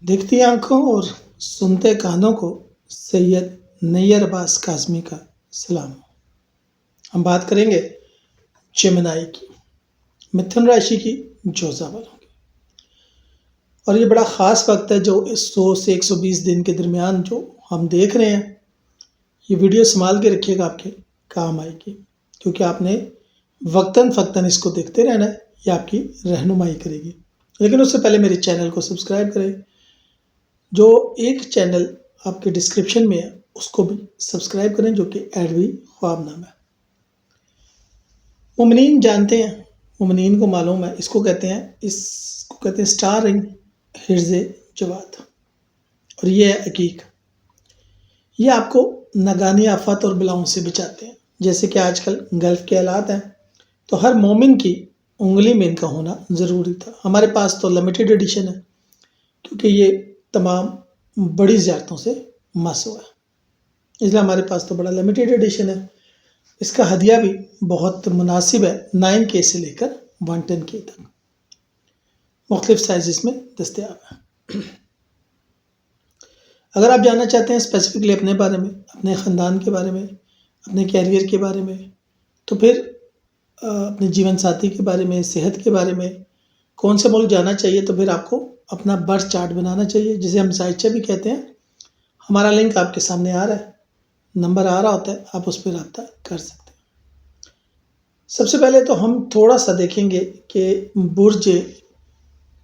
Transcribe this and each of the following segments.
دیکھتی آنکھوں اور سنتے کانوں کو سید نیئر عباس کاظمی کا سلام۔ ہم بات کریں گے جیمنائی کی، متھن راشی کی، جوزا والوں کی۔ اور یہ بڑا خاص وقت ہے جو 100 سے 120 دن کے درمیان جو ہم دیکھ رہے ہیں۔ یہ ویڈیو سنبھال کے رکھیے گا، آپ کے کام آئے گی، کیونکہ آپ نے وقتاً فقتاً اس کو دیکھتے رہنا ہے، یہ آپ کی رہنمائی کرے گی۔ لیکن اس سے پہلے میرے چینل کو سبسکرائب کریں، جو ایک چینل آپ کے ڈسکرپشن میں ہے اس کو بھی سبسکرائب کریں، جو کہ ایڈوی خواب نام ہے۔ مومنین جانتے ہیں، مومنین کو معلوم ہے، اس کو کہتے ہیں سٹار ان حرز جواد، اور یہ ہے عقیق۔ یہ آپ کو ناگہانی آفات اور بلاؤں سے بچاتے ہیں۔ جیسے کہ آج کل گلف کے حالات ہیں، تو ہر مومن کی انگلی میں ان کا ہونا ضروری تھا۔ ہمارے پاس تو لمیٹڈ ایڈیشن ہے، کیونکہ یہ تمام بڑی زیارتوں سے مس ہوا ہے، اس لیے ہمارے پاس تو بڑا لمیٹڈ ایڈیشن ہے۔ اس کا ہدیہ بھی بہت مناسب ہے، 9K سے لے کر 110K تک مختلف سائزز میں دستیاب ہے۔ اگر آپ جاننا چاہتے ہیں اسپیسیفکلی اپنے بارے میں، اپنے خاندان کے بارے میں، اپنے کیریئر کے بارے میں، تو پھر اپنے جیون ساتھی کے بارے میں، صحت کے بارے میں، کون سے ملک جانا چاہیے، تو پھر آپ کو اپنا برتھ چارٹ بنانا چاہیے، جسے ہم سائچہ بھی کہتے ہیں۔ ہمارا لنک آپ کے سامنے آ رہا ہے، نمبر آ رہا ہوتا ہے، آپ اس پہ رابطہ کر سکتے ہیں۔ سب سے پہلے تو ہم تھوڑا سا دیکھیں گے کہ برج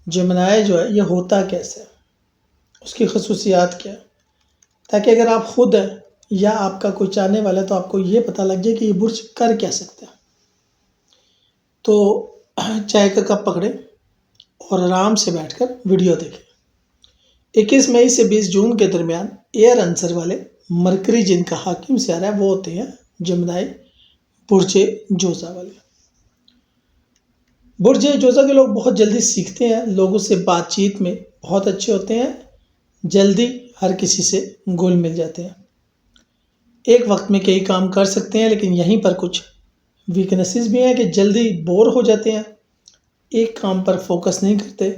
جیمنائی جو ہے یہ ہوتا کیسے ہے، اس کی خصوصیات کیا ہے، تاکہ اگر آپ خود ہیں یا آپ کا کوئی چاہنے والا ہے تو آپ کو یہ پتہ لگ جائے کہ یہ برج کر کیا سکتا ہے۔ تو چائے کا کپ پکڑیں اور آرام سے بیٹھ کر ویڈیو دیکھیں۔ 21 مئی سے 20 جون کے درمیان ایئر عنصر والے مرکری جن کا حاکم سیارہ ہے وہ ہوتے ہیں جیمنائی، برج جوزا والے۔ برج جوزا کے لوگ بہت جلدی سیکھتے ہیں، لوگوں سے بات چیت میں بہت اچھے ہوتے ہیں، جلدی ہر کسی سے گھل مل جاتے ہیں، ایک وقت میں کئی کام کر سکتے ہیں۔ لیکن یہیں پر کچھ ویکنیسز بھی ہیں کہ جلدی بور ہو جاتے ہیں، ایک کام پر فوکس نہیں کرتے،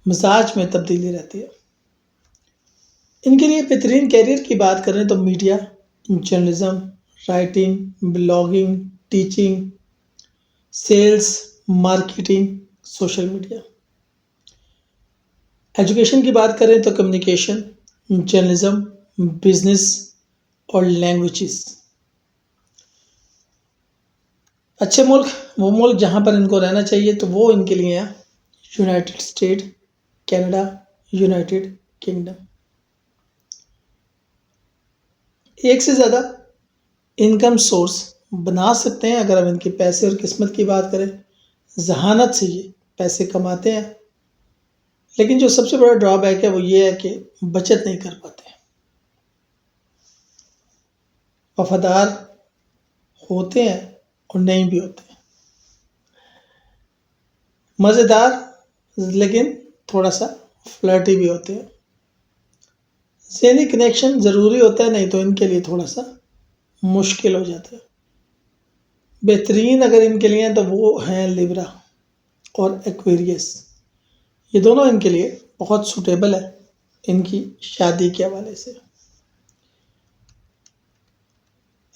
مزاج میں تبدیلی رہتی ہے۔ ان کے لیے بہترین کیریئر کی بات کریں تو media, journalism, writing, blogging, teaching, sales, marketing, social media. Education کی بات کریں تو کمیونیکیشن، جرنلزم، بزنس اور لینگویجز۔ اچھے ملک، وہ ملک جہاں پر ان کو رہنا چاہیے تو وہ ان کے لیے ہیں United state, Canada, United kingdom. ایک سے زیادہ انکم سورس بنا سکتے ہیں اگر ہم ان کے پیسے اور قسمت کی بات کریں، ذہانت سے یہ پیسے کماتے ہیں۔ لیکن جو سب سے بڑا ڈرا بیک ہے وہ یہ ہے کہ بچت نہیں کر پاتے، وفادار ہوتے ہیں اور نہیں بھی ہوتے، مزیدار لیکن تھوڑا سا فلرٹی بھی ہوتے ہیں، ذہنی کنیکشن ضروری ہوتا ہے، نہیں تو ان کے لیے تھوڑا سا مشکل ہو جاتا ہے۔ بہترین اگر ان کے لیے ہیں تو وہ ہیں لیبرا اور ایکویریس، یہ دونوں ان کے لیے بہت سوٹیبل ہے ان کی شادی کے حوالے سے۔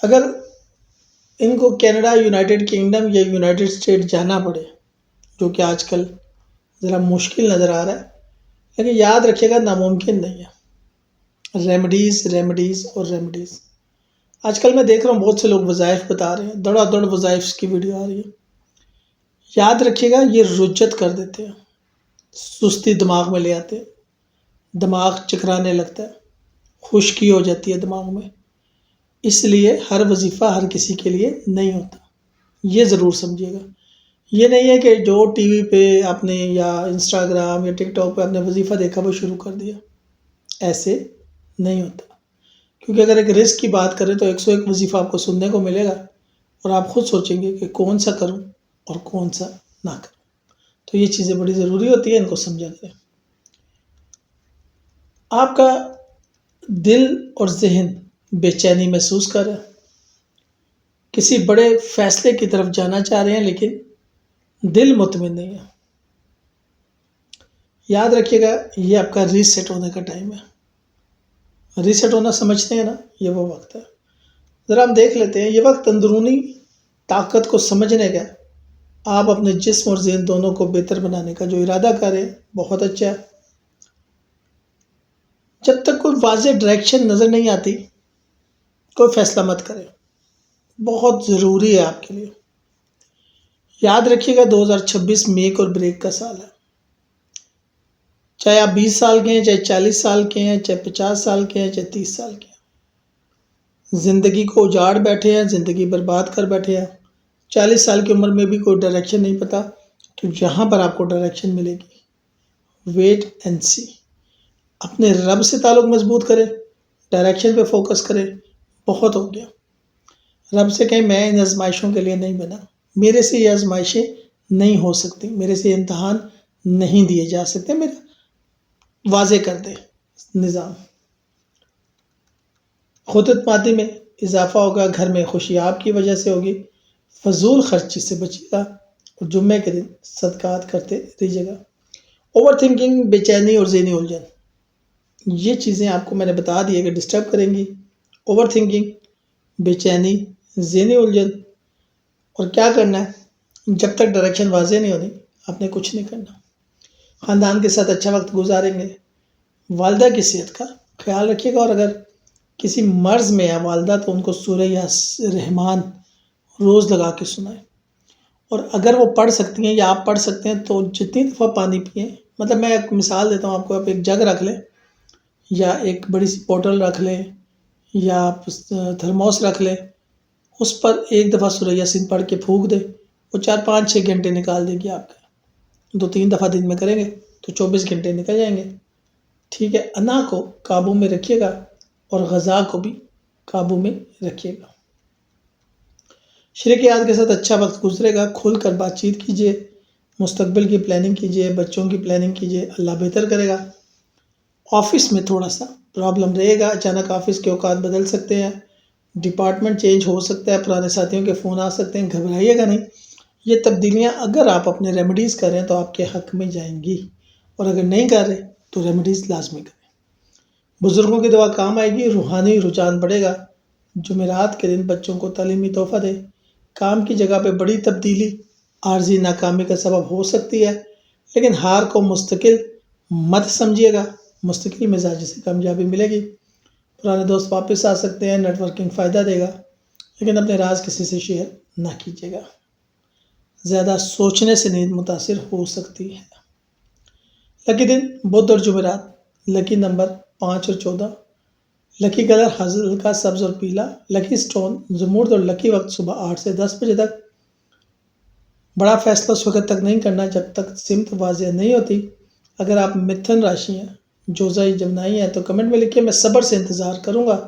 اگر ان کو کینیڈا، یونائٹڈ کنگڈم یا یونائٹڈ اسٹیٹ جانا پڑے، جو کہ آج کل ذرا مشکل نظر آ رہا ہے، لیکن یاد رکھیے گا ناممکن نہیں ہے۔ ریمیڈیز اور ریمیڈیز۔ آج کل میں دیکھ رہا ہوں بہت سے لوگ وظائف بتا رہے ہیں، دڑا دڑ وظائف کی ویڈیو آ رہی ہے۔ یاد رکھیے گا یہ رجت کر دیتے ہیں، سستی دماغ میں لے آتے ہیں، دماغ چکرانے لگتا ہے، خشکی ہو جاتی ہے دماغ میں۔ اس لیے ہر وظیفہ ہر کسی کے لیے نہیں ہوتا، یہ ضرور سمجھیے گا۔ یہ نہیں ہے کہ جو ٹی وی پہ آپ نے یا انسٹاگرام یا ٹک ٹاک پہ آپ نے وظیفہ دیکھا وہ شروع کر دیا، ایسے نہیں ہوتا۔ کیونکہ اگر ایک رزق کی بات کریں تو 101 وظیفہ آپ کو سننے کو ملے گا، اور آپ خود سوچیں گے کہ کون سا کروں اور کون سا نہ کروں۔ تو یہ چیزیں بڑی ضروری ہوتی ہیں، ان کو سمجھا کریں۔ آپ کا دل اور ذہن بے چینی محسوس کر رہے ہیں، کسی بڑے فیصلے کی طرف جانا چاہ رہے ہیں لیکن دل مطمئن نہیں ہے، یاد رکھیے گا یہ آپ کا ریسیٹ ہونے کا ٹائم ہے. ریسیٹ ہونا سمجھتے ہیں نا، یہ وہ وقت ہے. ذرا ہم دیکھ لیتے ہیں یہ وقت اندرونی طاقت کو سمجھنے کا، آپ اپنے جسم اور ذہن دونوں کو بہتر بنانے کا جو ارادہ کریں بہت اچھا ہے. جب تک کوئی واضح ڈائریکشن نظر نہیں آتی کوئی فیصلہ مت کریں، بہت ضروری ہے آپ کے لیے. یاد رکھیے گا 2026 میک اور بریک کا سال ہے. چاہے آپ 20 سال کے ہیں، چاہے 40 سال کے ہیں، چاہے 50 سال کے ہیں، چاہے 30 سال کے ہیں. زندگی کو اجاڑ بیٹھے ہیں، زندگی برباد کر بیٹھے ہیں. 40 سال کی عمر میں بھی کوئی ڈائریکشن نہیں پتا، تو یہاں پر آپ کو ڈائریکشن ملے گی. ویٹ اینڈ سی. اپنے رب سے تعلق مضبوط کریں، ڈائریکشن پہ فوکس کریں. بہت ہو گیا. رب سے کہیں میں ان آزمائشوں کے لیے نہیں بنا، میرے سے یہ آزمائشیں نہیں ہو سکتی، میرے سے یہ امتحان نہیں دیے جا سکتے، میرا واضح کر دے نظام. خود اعتمادی میں اضافہ ہوگا، گھر میں خوشی آپ کی وجہ سے ہوگی. فضول خرچی سے بچیے گا اور جمعے کے دن صدقات کرتے رہیے گا. اوور تھنکنگ، بے چینی اور ذہنی الجھن، یہ چیزیں آپ کو میں نے بتا دی ہے کہ ڈسٹرب کریں گی. اوور تھنکنگ، بے چینی، ذہنی الجھن. اور کیا کرنا ہے؟ جب تک ڈائریکشن واضح نہیں ہونی آپ نے کچھ نہیں کرنا. خاندان کے ساتھ اچھا وقت گزاریں گے. والدہ کی صحت کا خیال رکھیے گا، اور اگر کسی مرض میں ہے والدہ تو ان کو سورہ یا رحمان روز لگا کے سنائیں. اور اگر وہ پڑھ سکتی ہیں یا آپ پڑھ سکتے ہیں تو جتنی دفعہ پانی پئیں، مطلب میں ایک مثال دیتا ہوں آپ کو، آپ ایک جگ رکھ لیں یا ایک بڑی سی بوٹل رکھ لیں یا آپ تھرموس رکھ لیں، اس پر ایک دفعہ سورہ یاسین پڑھ کے پھونک دیں، وہ 4 5 6 گھنٹے نکال دے گی آپ کے. 2 3 دفعہ دن میں کریں گے تو 24 گھنٹے نکل جائیں گے. ٹھیک ہے. انا کو قابو میں رکھیے گا اور غذا کو بھی قابو میں رکھیے گا. شریکیات کے ساتھ اچھا وقت گزرے گا. کھل کر بات چیت کیجیے، مستقبل کی پلاننگ کیجیے، بچوں کی پلاننگ کیجیے، اللہ بہتر کرے گا. آفس میں تھوڑا سا پرابلم رہے گا، اچانک آفس کے اوقات بدل سکتے ہیں، ڈپارٹمنٹ چینج ہو سکتا ہے، پرانے ساتھیوں کے فون آ سکتے ہیں. گھبرائیے گا نہیں، یہ تبدیلیاں اگر آپ اپنے ریمیڈیز کریں تو آپ کے حق میں جائیں گی، اور اگر نہیں کر رہے تو ریمیڈیز لازمی کریں. بزرگوں کی دعا کام آئے گی. روحانی رجحان بڑھے گا. جمعرات کے دن بچوں کو تعلیمی تحفہ دیں. کام کی جگہ پہ بڑی تبدیلی عارضی ناکامی کا سبب ہو سکتی ہے، لیکن ہار کو مستقل مت سمجھیے گا. مستقل مزاجی سے کامیابی ملے گی. پرانے دوست واپس آ سکتے ہیں. نیٹ ورکنگ فائدہ دے گا، لیکن اپنے راز کسی سے شیئر نہ کیجیے گا. زیادہ سوچنے سے نیند متاثر ہو سکتی ہے. لکی دن بدھ اور جمعرات. لکی نمبر 5 اور 14. لکی کلر ہلکا سبز اور پیلا. لکی سٹون زمرد اور لکی وقت صبح 8 سے 10 بجے تک. بڑا فیصلہ اس وقت تک نہیں کرنا جب تک سمت واضح نہیں ہوتی. اگر آپ متھن راشی ہیں، جوزائی جمنائی ہیں تو کمنٹ میں لکھیے، میں صبر سے انتظار کروں گا.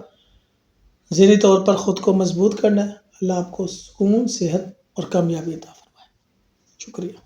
ذہنی طور پر خود کو مضبوط کرنا ہے. اللہ آپ کو سکون، صحت اور کامیابی عطا فرمائے. شکریہ.